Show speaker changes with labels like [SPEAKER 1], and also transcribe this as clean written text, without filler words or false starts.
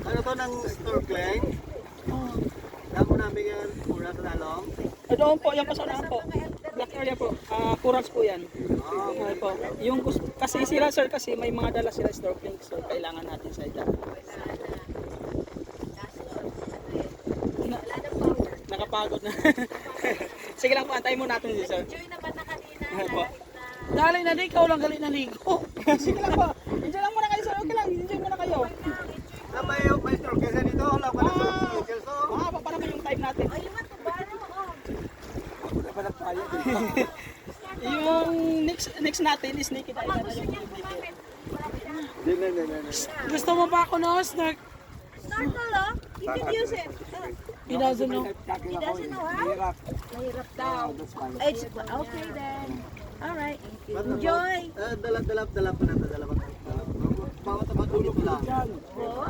[SPEAKER 1] Ano to ng snorkeling? Damo namin yan, mura sa dalong.
[SPEAKER 2] Doon po, yan pasanahan po. Black area po. Corals po yan. Okay po. Yung kasi sila sir kasi may mga dala sila snorkeling so kailangan natin sa ida. Nakapagod na. Sige lang po, antayin mo natin si sir.
[SPEAKER 3] Enjoy naman na kanina.
[SPEAKER 2] Po. Dali na di, ikaw lang galit na ligo. Sige lang po. Enjoy lang muna kayo sir. Okay lang, enjoy muna kayo.
[SPEAKER 1] May snorkel sa dito, wala pa na snorkel so.
[SPEAKER 2] Mahaba pa naman yung time natin.
[SPEAKER 3] Ay, yung matubaro.
[SPEAKER 1] Wala pa na tayo.
[SPEAKER 2] Yung next natin is naked island na yung naked. Gusto mo pa ako no? Snorkel?
[SPEAKER 3] Snorkel, oh. You can use it.
[SPEAKER 2] He doesn't know.
[SPEAKER 3] He doesn't know how? Mahirap daw. It's, okay then. Alright. Enjoy.
[SPEAKER 1] Dala pa na. Bawat matulog lang.
[SPEAKER 3] Oh.